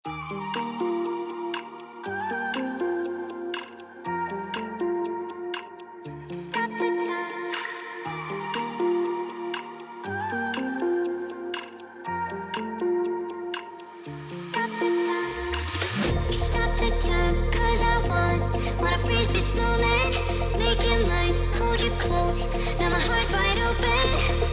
Stop the time, 'cause I wanna freeze this moment. Make it mine, hold you close. Now my heart's wide open.